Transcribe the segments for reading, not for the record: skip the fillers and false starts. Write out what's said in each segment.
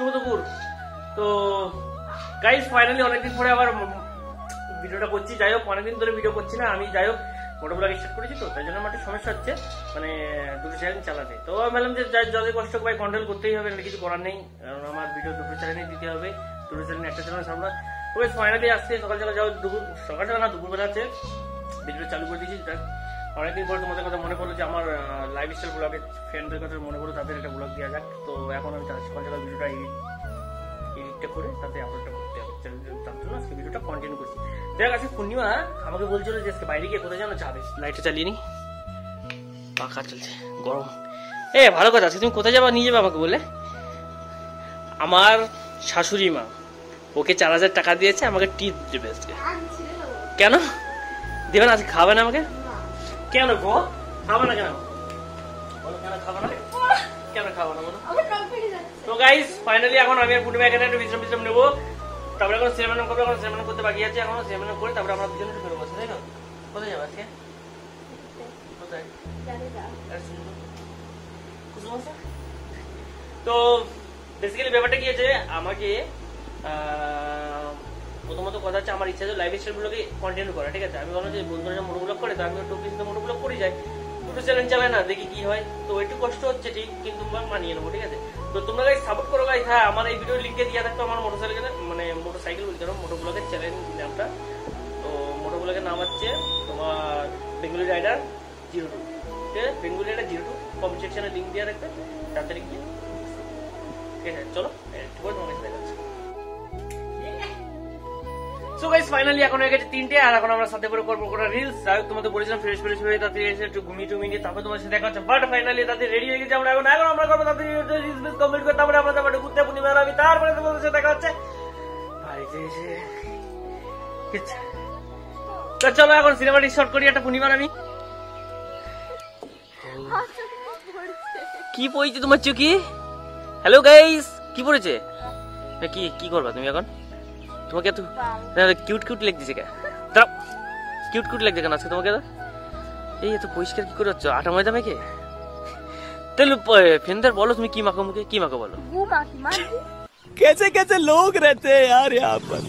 শুভ দুপুর। তো guys finally অনেকদিন পরে আবার ভিডিওটা করছি। যাই হোক অনেকদিন ধরে ভিডিও করছি না আমি, যাই হোক মোটো ব্লগ স্টার্ট করেছি, তো তাই জন্য আমার একটু সমস্যা হচ্ছে মানে দুটো চ্যানেল চালাতে। তো আমি বললাম যে যাদের কষ্ট ভাই কন্ট্রোল করতেই হবে, কিছু করার নেই, কারণ আমার ভিডিও দুটো চ্যানেলে দিতে হবে, দুটো চ্যানেল একটা চ্যানেল সামলা। তো ফাইনালি আসছে সকাল সকাল, যাও সকাল সকাল না দুপুরবেলা আছে ভিডিও চালু করে দিয়েছি। অনেকদিন পরে তোমাদের কথা মনে পড়লো যে আমার লাইফ স্টাইল ব্লগের ফ্রেন্ডদের কথা মনে পড়লো, তাদের একটা ব্লগ দেওয়া যাক। তো এখন আমি সকাল সকাল ভিডিওটা এডিটটা করে তাতে আপলোডটা করতে হবে, তার জন্য আজকে ভিডিওটা কন্টিনিউ করছি। দেখ আজকে পূর্ণিমা আমাকে বলছিল যে আজকে বাইরে গিয়ে কোথায় যেন যাবে, লাইটটা চালিয়ে নি, পাখা চলছে, গরম। ভালো কথা, আজকে তুমি কোথায় যাবা নিয়ে যাবে আমাকে বলে? আমার শাশুড়ি মা ওকে 4000 টাকা দিয়েছে, আমাকে টিপ দেবে আজকে। কেন দেবে না? আজকে খাবে না আমাকে? কেন গো খাবে না? কেন বলো, কেন খাবে না? কেন খাবো না বলো? তো গাইস ফাইনালি এখন আমি আর পূর্ণিমা এখানে একটু বিশ্রাম নেবো, তারপরে এখন সিনেমা করবো। এখন সিনেমা করতে বাকি আছে, এখন সিনেমা করে তারপরে আমরা দুজনে একটু বেরোবো, তাই না? কোথায় যাবো আজকে? কোথায়? তো বেসিক্যালি ব্যাপারটা কি আছে, আমাকে প্রথমত কথা হচ্ছে আমার ইচ্ছা যে লাইভ স্টাইল গুলোকে কন্টিনিউ করা, ঠিক আছে? আমি বললাম যে বন্ধুরা মোটো ব্লগ করে, তো আমি একটু মোটো ব্লগ করে যাই, দুটো চ্যানেল চালায় না, দেখি কি হয়। তো একটু কষ্ট হচ্ছে ঠিক, কিন্তু মানিয়ে নেবো, ঠিক আছে? তো তোমরা গাইস সাপোর্ট করো গাইস। হ্যাঁ, আমার এই ভিডিও লিঙ্কে দিয়ে থাকতো আমার মোটরসাইকেল মানে মোটরসাইকেল বলতে পারো মোটো ব্লগের চ্যানেল নামটা। তো মোটো ব্লগের নাম হচ্ছে তোমার বেঙ্গলি রাইডার 02, ঠিক আছে? বেঙ্গলি রাইডার 02 কমেন্ট সেকশনে লিঙ্ক দিয়ে রাখবে, তাড়াতাড়ি গিয়ে, ঠিক আছে? চলো একটু করে তোমার কাছে দেখাচ্ছি। সো গাইস ফাইনালি এখন হয়ে গেছে 3টে, আর এখন আমরা সাথে করে করবো কোনো রিলস। যাই হোক তোমাদের বলেছিলাম ফ্রেশ হয়ে তাতে এসে একটু ঘুমিয়ে টুমিয়ে তারপর তোমার সাথে দেখা হচ্ছে, বাট ফাইনালি তাতে রেডি হয়ে গেছে। আমরা আমরা করবো তাতে রিলস কমপ্লিট করে, তারপরে আমরা যাবো ঘুরতে পূর্ণিমা আমি, তারপরে তোমাদের সাথে দেখা হচ্ছে বাড়িতে এসে। তো চলো এখন সিনেমাটি শর্ট করি একটা পূর্ণিমার আমি। কি পড়েছে তোমার চোখে? হ্যালো গাইস, কি পড়েছে? কি করবা তুমি এখন? তোমাকে এত কিউট লাগতেছে কেন? কিউট লাগছে কেন আজকে তোমাকে? এই এত পরিষ্কার কি করে হচ্ছে? আটা ময়দা মেখে? তাহলে ফেন্দার বলো তুমি কি মাখো মুখে? কি মাখো বলো? कैसे कैसे लोग रहते हैं यार यहाँ पर।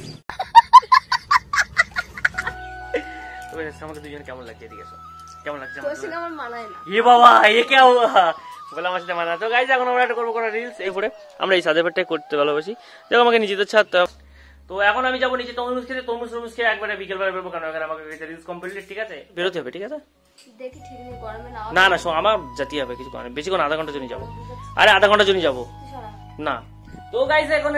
আমাকে দুজন কেমন লাগছে? এদিকে এসো, কেমন লাগছে? আমার মানায় না। এ বাবা, এ কে বলে আমার সাথে মানা? তো গাইজ এখন আমরা একটা করবো রিলস, এই পরে আমরা এই সাদে পেটটাই করতে ভালোবাসি। দেখো আমাকে নিজেদের ছাদ। তো এখন আমি যাবো নিচে তরমুজ খেতে, তরমুজ খেয়ে একবারে বিকেল বেলা বেরোবো, কারণ আমাকে রিলস কমপ্লিট, ঠিক আছে? বেরোতে হবে, ঠিক আছে? না না আমার যেতে হবে কিছু, বেশিক্ষণ আধা ঘন্টার জন্য যাবো। আরে আধা ঘন্টার জন্য যাবো না। তো গাইজ এখন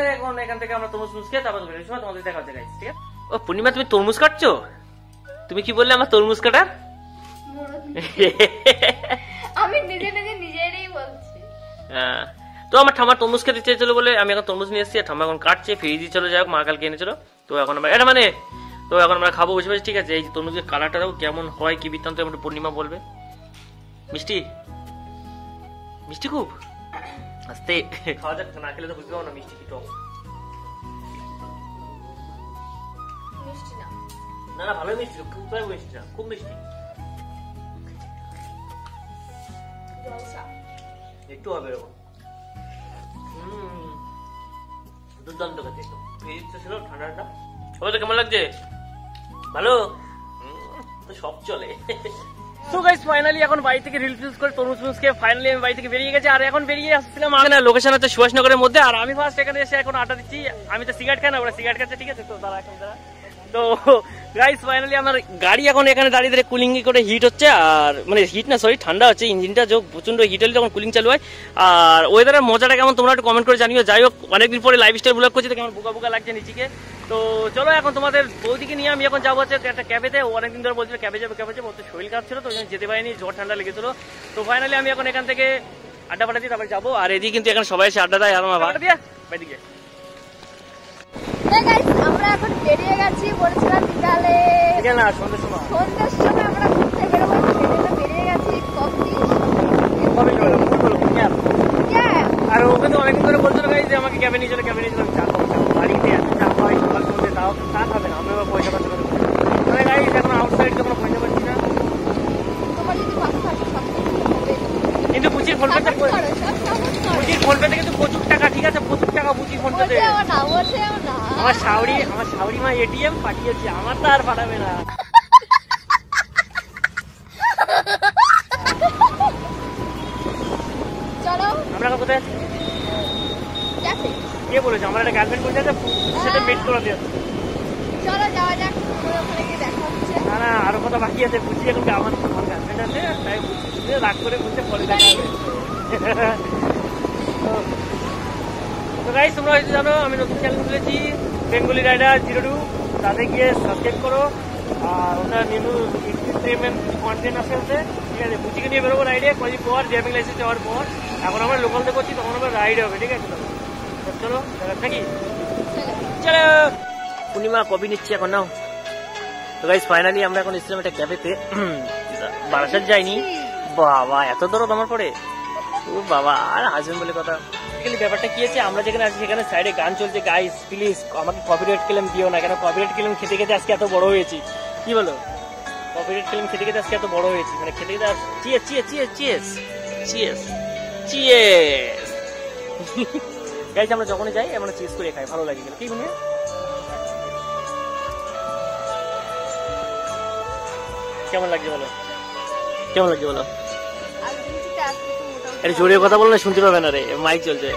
এখান থেকে আমরা তরমুজ খেয়ে তারপর তোমাদের দেখা হচ্ছে গাইজ, ঠিক আছে? ও পূর্ণিমা, তুমি তরমুজ কাটছো? তুমি কি বললে আমার তরমুজ কাটা? আমি নিজেরই বলছি। হ্যাঁ, তো আমার ঠাম্মা তরমুজ খেতে চেয়েছিল বলে আমি এখন তরমুজ নিয়ে এসেছি, ঠাম্মা এখন কাটছে, ফ্রিজে চলে যাক, মা কালকে এনেছিল। তো এখন আমরা এটা তো এখন আমরা খাবো বসে বসে, ঠিক আছে? এই তরমুজের কালারটা কেমন হয়, কি বৃত্তান্ত একটু পূর্ণিমা বলবে। মিষ্টি মিষ্টি খুব আস্তে খাওয়া যাক, না খেলে তো বুঝতে পারবো না মিষ্টি কি টক। না না ভালোই মিষ্টি, খুব মিষ্টি না, খুব মিষ্টি, একটু হবে এরকম। দুর্দান্ত খেতে, একদম ফ্রিজটা ছিল ঠান্ডাটা। ওটা কেমন লাগছে? ভালো তো সব চলে। তো গাইস ফাইনালি এখন বাড়ি থেকে রিলস করে তরমুজ খেয়ে ফাইনালি আমি বাড়ি থেকে বেরিয়ে গেছি। আর এখন বেরিয়ে আসছিলাম লোকেশন হচ্ছে সুভাষনগরের মধ্যে, আর আমি ফার্স্ট এখানে এসে এখন আটা দিচ্ছি। আমি তো সিগারেট খাই না, ওরা সিগারেট খাচ্ছে, ঠিক আছে? তো তারা এখন তো গাইস ফাইনালি আমার গাড়ি এখন এখানে দাঁড়িয়ে কুলিং করে হিট হচ্ছে, আর মানে হিট না সরি ঠান্ডা হচ্ছে, ইঞ্জিনটা যে প্রচন্ড হিট হলে তখন কুলিং চালু হয়। আর ওয়েদারের মজাটা কেমন তোমরা একটু কমেন্ট করে জানিও। যাই হোক অনেকদিন পরে লাইফ স্টাইল ব্লগ করছি, কেমন বোকা লাগছে নিচিকে। তো চলো এখন তোমাদের বৌদিকে নিয়ে আমি এখন যাবো হচ্ছে একটা ক্যাফেতে। অনেকদিন ধরে বলছিল ক্যাফে যাবে, বলতে শরীর খারাপ ছিল তো যেতে পারিনি, জ্বর ঠান্ডা লেগেছিল। তো ফাইনালি আমি এখন এখান থেকে আড্ডা পাঠাচ্ছি, তারপরে যাবো। আর এদিকে কিন্তু এখন সবাই এসে আড্ডা দেয়, আর আমার ভাড়া দিয়ে বাইদিকে। আমরা এখন বেরিয়ে গেছি, বলেছিলাম বিকালে না সন্ধ্যের সময় আমরা ঘুরতে বেরোবো, বেরিয়ে গেছি। আর ওকে তো অনেকদিন ধরে বলছিল গাইজ যে আমাকে ক্যাবে নিয়ে চলো, ক্যাবে নিয়ে চলো। চা খাবো, বাড়িতে এত চা খাওয়াই সকাল করতে, তাও চা খাবে না, আমি আবার পয়সা পাচ্ছি না। গাইজ এখন আউটসাইড যখন পয়সা পাচ্ছি না, কিন্তু বুঝির ফোন পেতে কিন্তু প্রচুর টাকা, ঠিক আছে? প্রচুর টাকা বুঝি বলতেছে আমার না বলছে আমার না। আমার শাওরি মা এটিএম পাঠিয়েছে, আমার তো আর পাঠাবে না। চলো আমরা এখন কোথায় আছি? যাচ্ছে কে বলেছে আমার একটা গার্লফ্রেন্ড বলছে সাথে মিট করে দিয়ে? চলো যাওয়া যাক, ওখানে গিয়ে দেখা হচ্ছে। না না, আরো কথা বাকি আছে। বুঝছি এখন আমার গার্লফ্রেন্ড আছে, তাই বুঝছি রাগ করে বলছে পরে দেখা হবে। তো গাইস, তোমরা হয়তো জানো আমি নতুন চ্যানেল খুলেছি বেঙ্গলি রাইডার 02, তাতে গিয়ে সাবস্ক্রাইব করো। আর ওনার নিউ এন্টারটেইনমেন্ট কন্টেন্ট আছে ওতে, ঠিক আছে? বুচিকে নিয়ে বেরোবো রাইডে কয়েকদিন পর, ড্রাইভিং লাইসেন্স যাওয়ার পর। এখন আমরা লোকালতে করছি, তখন আমরা রাইড হবে, ঠিক আছে? চলো দেখা নাকি, চলো। পূর্ণিমা কবি নিচ্ছি এখন, নাও। তো গাইস ফাইনালি আমরা এখন এসেছিলাম একটা ক্যাফেতে, বারাসাত যাইনি। বাবা এত দরদ আমার পড়ে, ও বাবা, আর হাজবেন্ড বলে কথা। ব্যাপারটা কি আছে, আমরা যেখানে আছি সেখানে সাইডে গান চলছে। গাইস প্লিজ আমাকে কপিরাইট ক্লেম দিও না, কেন কপিরাইট ক্লেম খেতে খেতে আজকে এত বড় হয়েছি। কি বলো? কপিরাইট ক্লেম খেতে খেতে আজকে এত বড় হয়েছি, মানে খেতে খেতে। Cheers cheers cheers cheers cheers. Guys আমরা যখনই যাই আমরা চিয়ার্স করে খাই, ভালো লাগে। কি বলি, কেমন লাগছে বলো? কেমন লাগছে বলো? আরে জোরে কথা বলো না, শুনতে পাবে না রে, মাইক চলছে।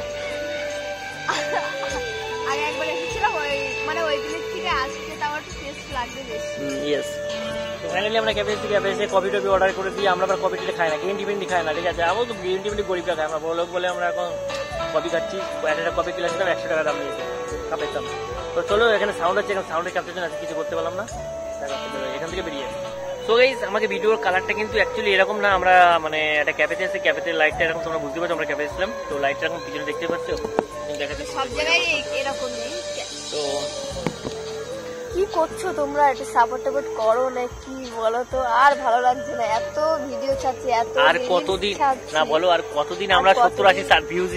আগে একবার এসেছিলাম, মানে ওই দিনের থেকে আজকে আমার টেস্ট লাগবে বেশি। ইয়েস। তো ফাইনালি আমরা ক্যাফে থেকে এসে কফি টফি অর্ডার করে দিই। আমরা আবার কফি টফি খাই না, গ্রিন টি খাই না, ঠিক আছে? আমরা তো গ্রিন টি গরিবরা খাই, আমরা বড় লোক বলে আমরা এখন কফি খাচ্ছি। একটা কফি কিলো ছিলাম 100 টাকা দাম নিয়েছে কাপের দাম। তো চলো, এখানে সাউন্ড হচ্ছে, এখন সাউন্ডের ক্যাপচার আছে, কিছু করতে পারলাম না, এখান থেকে বেরিয়ে। সো গাইস আমাকে ভিডিওর কালারটা কিন্তু অ্যাকচুয়ালি এরকম না, আমরা মানে একটা ক্যাফেতে এসে ক্যাফেতে লাইটটা এরকম, তোমরা বুঝতে পারছো আমরা ক্যাফে এসেছিলাম, তো লাইটটা এখন পিছনে দেখতে পাচ্ছ, দেখাতে সব জায়গায় এরকম নেই। তো কি করছো তোমরা? একটু সাপোর্ট টাপোর্ট করো না, কি বলো তো? আর ভালো লাগছে না, এত ভিডিও ছাড়ছি, এত আর কতদিন না বলো, আর কতদিন আমরা 70-80 ভিউজ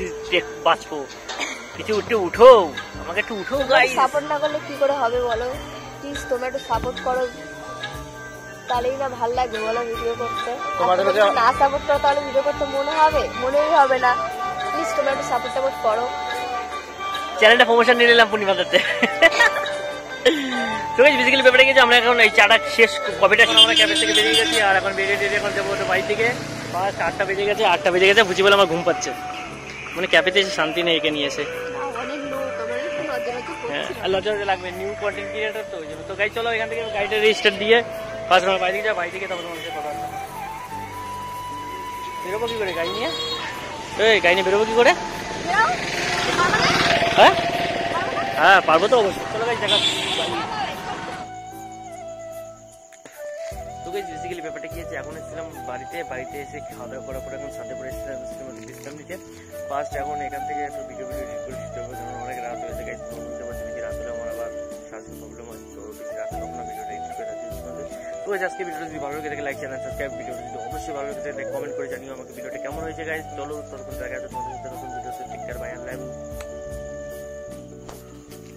বাঁচবো? কিছু উঠো, আমাকে একটু উঠো গাইস। সাপোর্ট না করলে কি করে হবে বলো? প্লিজ তোমরা একটু সাপোর্ট করো, তাহলেই না ভালো লাগবে বলো ভিডিও করতে। না সাপোর্ট করো তাহলে ভিডিও করতে মনেই হবে না। প্লিজ তোমরা একটু সাপোর্ট টাপোর্ট করো। চ্যানেলটা প্রমোশন নিয়ে নিলাম পূর্ণিমাতে। তো গাইস বেসিক্যালি ব্যাপারটা কি, আমরা এখন এই চাটা শেষ, কফিটা শেষ, আমরা ক্যাফে থেকে বেরিয়ে গেছি। আর এখন বেরিয়ে এখন যাবো বাড়ি থেকে। 8টা বেজে গেছে, বুঝি বলে আমার ঘুম পাচ্ছে, মানে ক্যাফেতে এসে শান্তি নেই একে নিয়ে এসে। হ্যাঁ, আর লজ্জা লাগবে, নিউ কন্টেন্ট ক্রিয়েটর তো ওই জন্য। তো গাইস চলো এখান থেকে গাড়িটা রেজিস্টার দিয়ে ফার্স্ট আমরা বাড়ি থেকে যাই, বাড়ি থেকে তারপর তোমাদের কথা বলবো। বেরোবো কি করে গাড়ি নিয়ে? এই গাড়ি নিয়ে বেরোবো কি করে? হ্যাঁ হ্যাঁ পারবো তো অবশ্যই। চলো গাইস দেখা। তো গাইস বেসিক্যালি ব্যাপারটা কি আছে, এখন এসেছিলাম বাড়িতে এসে খাওয়া দাওয়া করার পর এখন সাথে পরে এসেছিলাম নিচে। ফার্স্ট এখন এখান থেকে একটু ভিডিও এডিট করে শিখতে হবে, কারণ অনেক রাত হয়েছে গাইস। বুঝতে পারছি বেশি রাত হলে আমার আবার শ্বাসের প্রবলেম হয়, তো বেশি রাত হলে আপনার ভিডিওটা এডিট করে রাখতে হবে। তো আজকে ভিডিওটা যদি ভালো লাগে লাইক চ্যানেল সাবস্ক্রাইব, ভিডিওটা যদি অবশ্যই ভালো লাগে কমেন্ট করে জানিও আমাকে ভিডিওটা কেমন হয়েছে গাইস। চলো ততক্ষণ দেখা যাচ্ছে নতুন ভিডিওতে। Take care, bye, I love you.